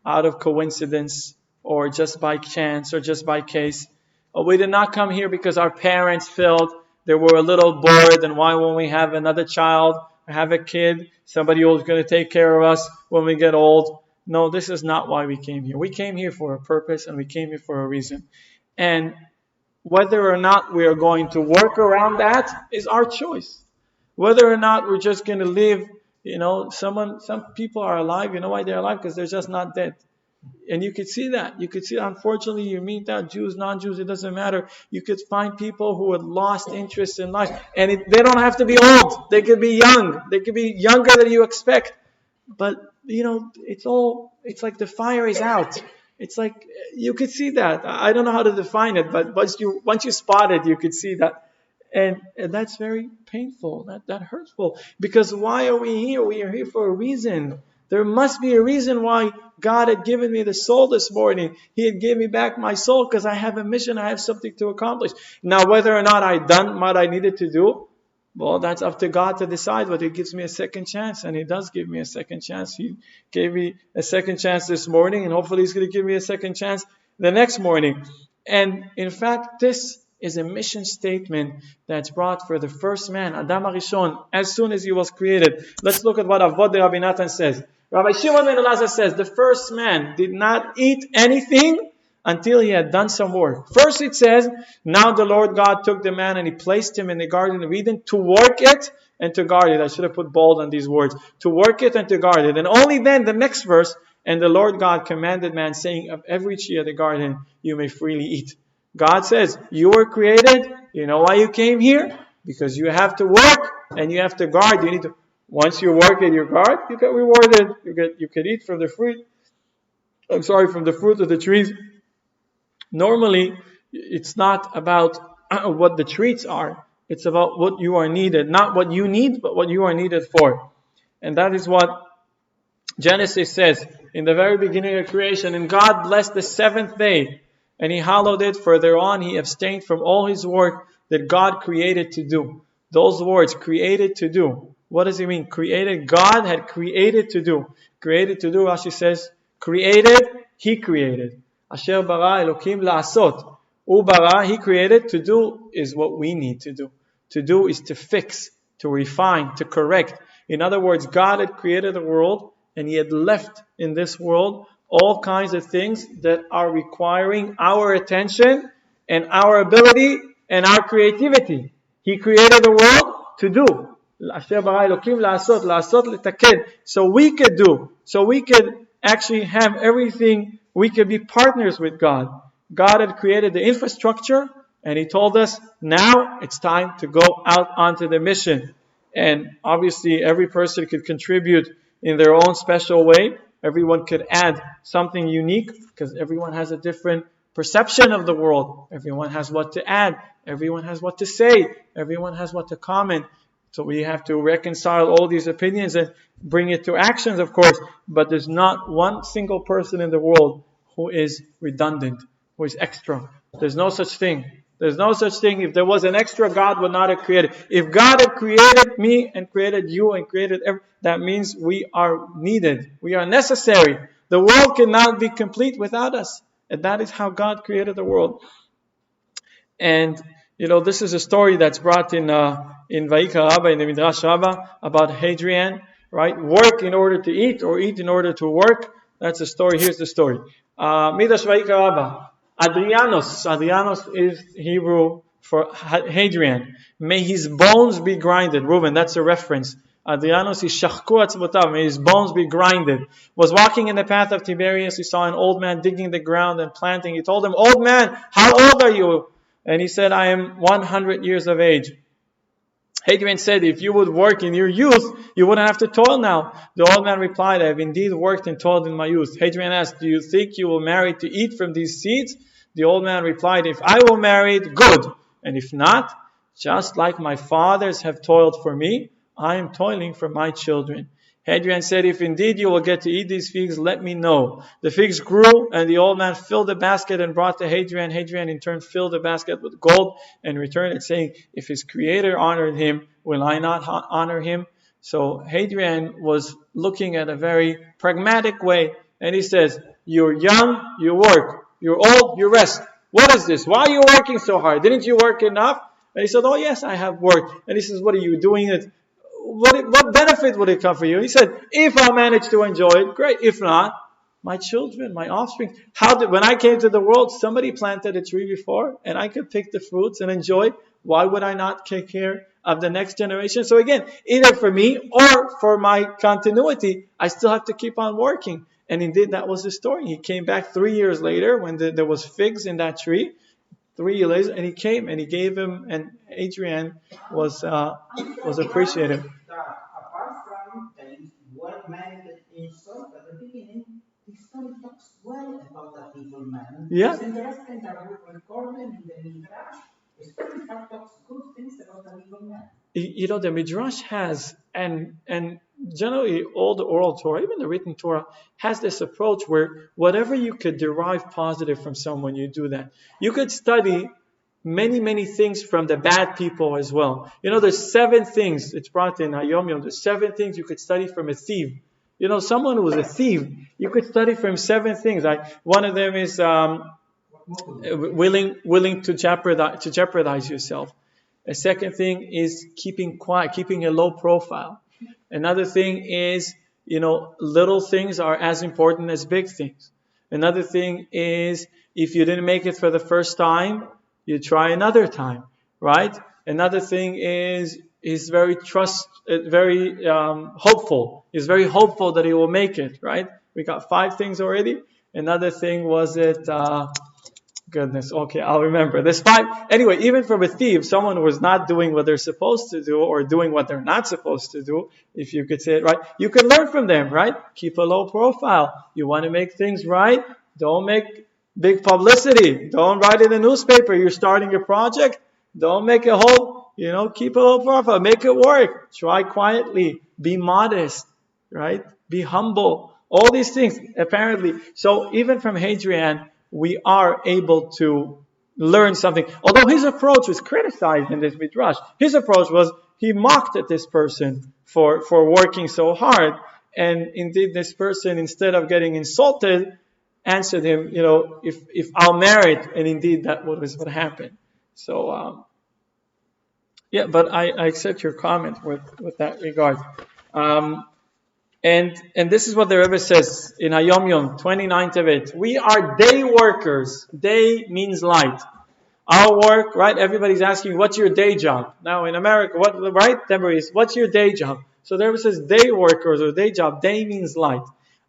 out of coincidence or just by chance or just by case. We did not come here because our parents felt they were a little bored and why won't we have another child or have a kid, somebody who's going to take care of us when we get old. No, this is not why we came here. We came here for a purpose and we came here for a reason. And whether or not we are going to work around that is our choice. Whether or not we're just going to live, some people are alive. You know why they're alive? Because they're just not dead. And you could see that. You could see, unfortunately, you meet out Jews, non-Jews, it doesn't matter. You could find people who had lost interest in life. And they don't have to be old. They could be young. They could be younger than you expect. But, it's like the fire is out. It's like, you could see that. I don't know how to define it, but once you spot it, you could see that. And that's very painful. That hurtful. Because why are we here? We are here for a reason. There must be a reason why God had given me the soul this morning. He had given me back my soul because I have a mission. I have something to accomplish. Now, whether or not I done what I needed to do, well, that's up to God to decide. But He gives me a second chance, and He does give me a second chance. He gave me a second chance this morning, and hopefully He's going to give me a second chance the next morning. And in fact, this is a mission statement that's brought for the first man, Adam HaRishon, as soon as he was created. Let's look at what Avod Rabbi Natan says. Rabbi Shimon ben Elazar says, the first man did not eat anything until he had done some work. First it says, now the Lord God took the man and He placed him in the Garden of Eden to work it and to guard it. I should have put bold on these words. To work it and to guard it. And only then, the next verse, and the Lord God commanded man, saying, of every tree of the garden you may freely eat. God says, you were created. You know why you came here? Because you have to work and you have to guard. You need to. Once you work and you guard, you get rewarded. You can eat from the fruit. From the fruit of the trees. Normally, it's not about what the treats are. It's about what you are needed. Not what you need, but what you are needed for. And that is what Genesis says in the very beginning of creation. And God blessed the seventh day, and He hallowed it. Further on, He abstained from all His work that God created to do. Those words, created to do. What does he mean? Created. God had created to do. Created to do, Rashi says, created, he created. Asher bara Elokim la'asot. Ubara, he created. To do is what we need to do. To do is to fix, to refine, to correct. In other words, God had created the world, and he had left in this world all kinds of things that are requiring our attention and our ability and our creativity. He created the world to do. Asher bara Elokim la'asot, la'asot letaked. So we could do. So we could actually have everything. We could be partners with God. God had created the infrastructure, and he told us, now it's time to go out onto the mission. And obviously every person could contribute in their own special way. Everyone could add something unique, because everyone has a different perception of the world. Everyone has what to add. Everyone has what to say. Everyone has what to comment. So we have to reconcile all these opinions and bring it to actions, of course. But there's not one single person in the world who is redundant, who is extra. There's no such thing. There's no such thing. If there was an extra, God would not have created. If God had created me and created you and created that means we are needed. We are necessary. The world cannot be complete without us. And that is how God created the world. And this is a story that's brought in Vayikra Rabbah, in the Midrash Rabbah, about Hadrian, right? Work in order to eat, or eat in order to work. That's the story. Here's the story. Midrash Vayikra Rabbah. Adrianos is Hebrew for Hadrian. May his bones be grinded. Reuben, that's a reference. Adrianos is shachku atzvotav. May his bones be grinded. Was walking in the path of Tiberias. He saw an old man digging the ground and planting. He told him, "Old man, how old are you?" And he said, "I am 100 years of age." Hadrian said, "If you would work in your youth, you wouldn't have to toil now." The old man replied, "I have indeed worked and toiled in my youth." Hadrian asked, "Do you think you will marry to eat from these seeds?" The old man replied, "If I will marry, good. And if not, just like my fathers have toiled for me, I am toiling for my children." Hadrian said, "If indeed you will get to eat these figs, let me know." The figs grew, and the old man filled the basket and brought to Hadrian. Hadrian in turn filled the basket with gold and returned it, saying, "If his creator honored him, will I not honor him?" So Hadrian was looking at a very pragmatic way, and he says, "You're young, you work. You're old, you rest. What is this? Why are you working so hard? Didn't you work enough?" And he said, "Oh yes, I have worked." And he says, "What are you doing it? What benefit would it come for you?" He said, "If I manage to enjoy it, great. If not, my children, my offspring. When I came to the world, somebody planted a tree before, and I could pick the fruits and enjoy. Why would I not take care of the next generation?" So again, either for me or for my continuity, I still have to keep on working. And indeed, that was the story. He came back 3 years later when there was figs in that tree. 3 years later, and he came and he gave him, and Hadrian was appreciative. Apart from what man insult at the beginning, the story talks well about that evil man. Yeah. It's interesting that we're recording in the Midrash. The story talks good things about that evil man. The Midrash has, and generally all the oral Torah, even the written Torah, has this approach where whatever you could derive positive from someone, you do that. You could study many, many things from the bad people as well. There's 7 things, it's brought in Hayom Yom, there's 7 things you could study from a thief. Someone who was a thief, you could study from 7 things. One of them is willing to jeopardize yourself. A second thing is keeping quiet, keeping a low profile. Another thing is, little things are as important as big things. Another thing is, if you didn't make it for the first time, you try another time, right? Another thing is very hopeful. He's very hopeful that he will make it, right? We got 5 things already. Another thing was goodness, okay, I'll remember. There's 5. Anyway, even from a thief, someone who was not doing what they're supposed to do or doing what they're not supposed to do, if you could say it right, you can learn from them, right? Keep a low profile. You want to make things right? Don't make big publicity. Don't write in the newspaper you're starting a project. Don't make a whole, keep a low profile. Make it work. Try quietly. Be modest, right? Be humble. All these things, apparently. So even from Hadrian, we are able to learn something. Although his approach was criticized in this Midrash. His approach was, he mocked at this person for working so hard. And indeed, this person, instead of getting insulted, answered him, if I'll merit. And indeed, that was what happened. So, yeah, but I accept your comment with that regard. And this is what the Rebbe says in Hayom Yom, 29th of it. We are day workers. Day means light. Our work, right? Everybody's asking, what's your day job? Now in America, right? What's your day job? So the Rebbe says day workers or day job. Day means light.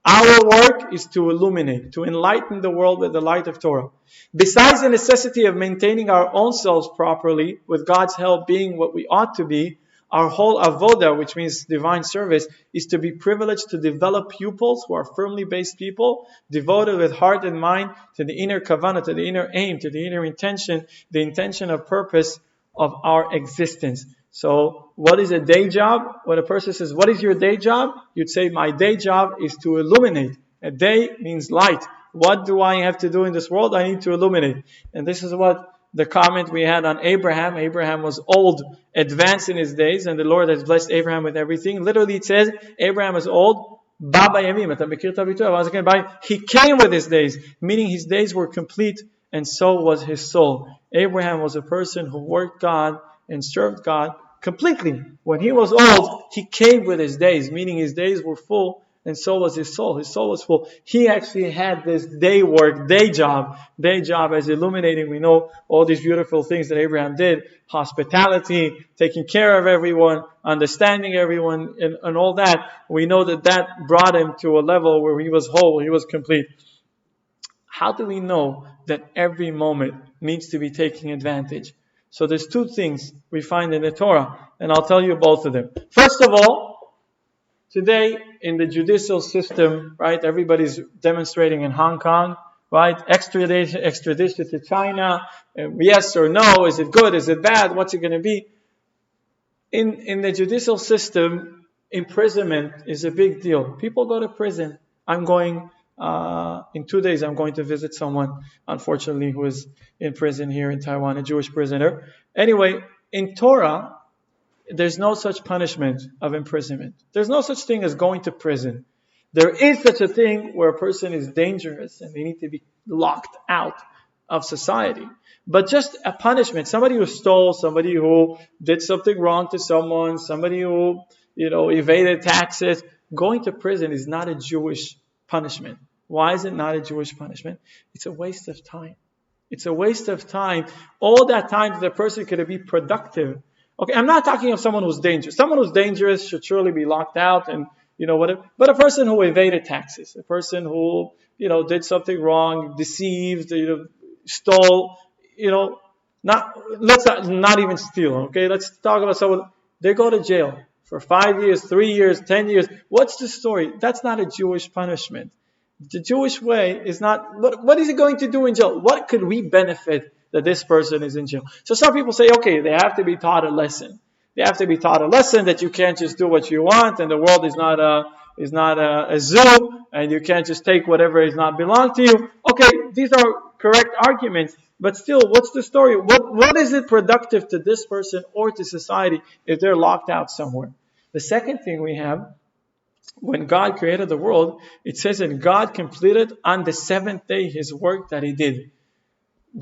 Our work is to illuminate, to enlighten the world with the light of Torah. Besides the necessity of maintaining our own selves properly, with God's help being what we ought to be, our whole avoda, which means divine service, is to be privileged to develop pupils who are firmly based people, devoted with heart and mind to the inner kavanah, to the inner aim, to the inner intention, the intention of purpose of our existence. So, what is a day job? When a person says, what is your day job? You'd say, my day job is to illuminate. A day means light. What do I have to do in this world? I need to illuminate. And this is what the comment we had on Abraham. Abraham was old, advanced in his days, and the Lord has blessed Abraham with everything. Literally it says, Abraham was old, Baba Yamim. He came with his days, meaning his days were complete, and so was his soul. Abraham was a person who worked God and served God completely. When he was old, he came with his days, meaning his days were full, and so was his soul. His soul was full. He actually had this day job as illuminating. We know all these beautiful things that Abraham did: hospitality, taking care of everyone, understanding everyone, and all that. We know that brought him to a level where he was whole, he was complete. How do we know that every moment needs to be taken advantage? So there's two things we find in the Torah, and I'll tell you both of them. First of all, today, in the judicial system, right, everybody's demonstrating in Hong Kong, right, extradition to China, yes or no, is it good, is it bad, what's it going to be? In the judicial system, imprisonment is a big deal. People go to prison. In 2 days, I'm going to visit someone, unfortunately, who is in prison here in Taiwan, a Jewish prisoner. Anyway, in Torah, there's no such punishment of imprisonment. There's no such thing as going to prison. There is such a thing where a person is dangerous and they need to be locked out of society. But just a punishment, somebody who stole, somebody who did something wrong to someone, somebody who, evaded taxes, going to prison is not a Jewish punishment. Why is it not a Jewish punishment? It's a waste of time. It's a waste of time. All that time the person could be productive. Okay, I'm not talking of someone who's dangerous. Someone who's dangerous should surely be locked out and, whatever. But a person who evaded taxes, a person who, did something wrong, deceived, stole, not even steal, okay? Let's talk about someone, they go to jail for 5 years, 3 years, 10 years. What's the story? That's not a Jewish punishment. The Jewish way is not, what is he going to do in jail? What could we benefit that this person is in jail? So some people say, okay, they have to be taught a lesson. They have to be taught a lesson that you can't just do what you want, and the world is not a zoo, and you can't just take whatever does not belong to you. Okay, these are correct arguments, but still, what's the story? What is it productive to this person or to society if they're locked out somewhere? The second thing we have, when God created the world, it says that God completed on the seventh day His work that He did. On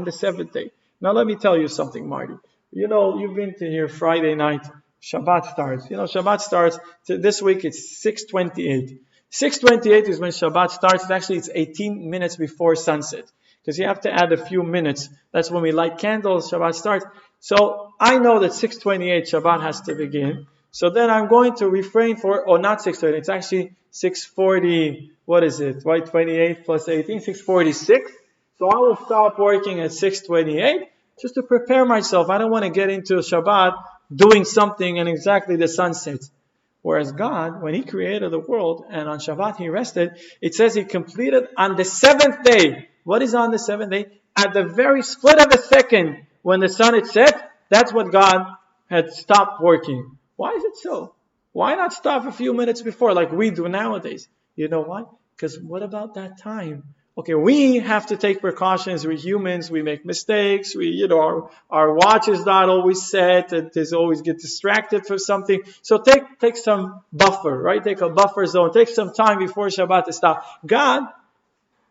the seventh day. Now let me tell you something, Marty. You've been to here Friday night. Shabbat starts. Shabbat starts. This week it's 6:28. 6:28 is when Shabbat starts. Actually, it's 18 minutes before sunset. Because you have to add a few minutes. That's when we light candles. Shabbat starts. So I know that 6:28 Shabbat has to begin. So then I'm going to refrain not 6:28. It's actually 6:40. What is it? Right? 28 plus 18, 6:46. So I will stop working at 6:28 just to prepare myself. I don't want to get into Shabbat doing something and exactly the sun sets. Whereas God, when He created the world and on Shabbat He rested, it says He completed on the seventh day. What is on the seventh day? At the very split of a second when the sun had set, that's what God had stopped working. Why is it so? Why not stop a few minutes before like we do nowadays? You know why? Because what about that time? Okay, we have to take precautions. We're humans. We make mistakes. Our watch is not always set. It always get distracted for something. So take some buffer, right? Take a buffer zone. Take some time before Shabbat to stop. God,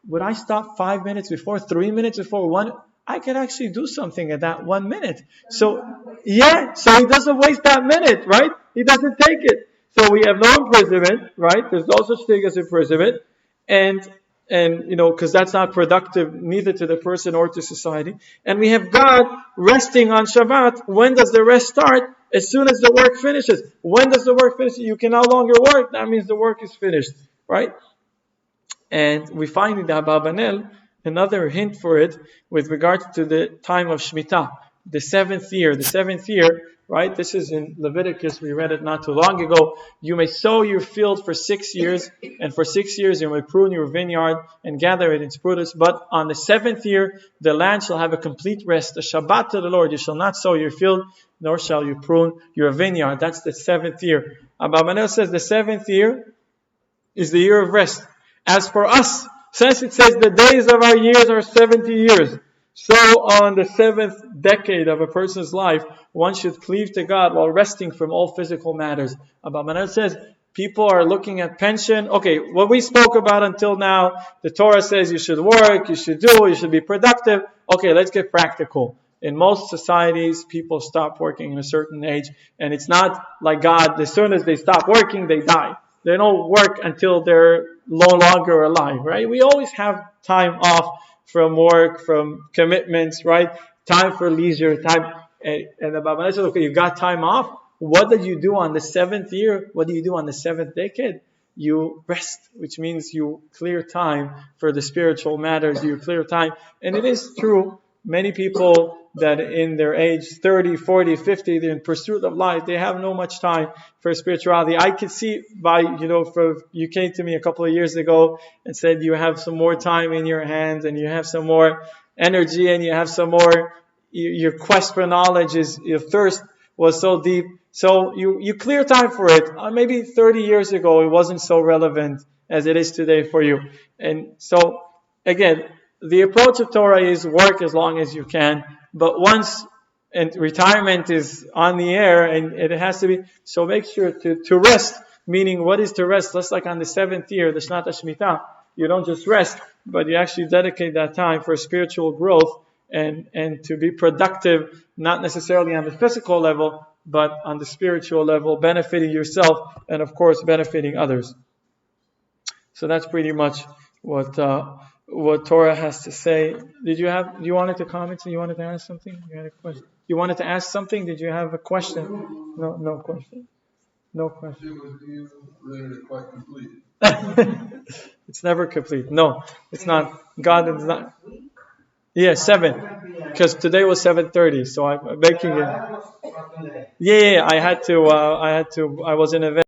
would I stop 5 minutes before, 3 minutes before, one? I could actually do something at that 1 minute. So He doesn't waste that minute, right? He doesn't take it. So we have no imprisonment, right? There's no such thing as imprisonment. And because that's not productive neither to the person or to society. And we have God resting on Shabbat. When does the rest start? As soon as the work finishes. When does the work finish? You can no longer work. That means the work is finished, right? And we find in the Abarbanel another hint for it with regards to the time of Shemitah, the seventh year. The seventh year, right? This is in Leviticus. We read it not too long ago. You may sow your field for 6 years, and for 6 years you may prune your vineyard and gather it in produce. But on the seventh year, the land shall have a complete rest, a Shabbat to the Lord. You shall not sow your field, nor shall you prune your vineyard. That's the seventh year. Abarbanel says the seventh year is the year of rest. As for us, since it says the days of our years are 70 years, so on the seventh decade of a person's life, one should cleave to God while resting from all physical matters. Abarbanel says people are looking at pension. Okay, what we spoke about until now, the Torah says you should work, you should be productive. Okay, let's get practical. In most societies, people stop working at a certain age, and it's not like God, as soon as they stop working, they die. They don't work until they're no longer alive, right? We always have time off from work, from commitments, right? Time for leisure, time. And the Bible says, okay, you got time off. What did you do on the seventh year? What do you do on the seventh decade? You rest, which means you clear time for the spiritual matters. You clear time. And it is true, many people that in their age 30, 40, 50, they're in pursuit of life, they have no much time for spirituality. I could see you came to me a couple of years ago and said you have some more time in your hands and you have some more energy and you have some more, your quest for knowledge your thirst was so deep. So you clear time for it. Maybe 30 years ago it wasn't so relevant as it is today for you. And so again, the approach of Torah is work as long as you can, but once and retirement is on the air and it has to be, so make sure to rest, meaning what is to rest? Just like on the seventh year, the Shnat HaShemitah, you don't just rest, but you actually dedicate that time for spiritual growth and to be productive, not necessarily on the physical level, but on the spiritual level, benefiting yourself and of course benefiting others. So that's pretty much what Torah has to say. You wanted to comment? You wanted to ask something? You had a question? You wanted to ask something? Did you have a question? No question. No question. You rendered it quite complete. It's never complete. No, it's not. God is not. Yeah, 7. Because today was 7:30, so I'm making it. Yeah. I had to. I was in a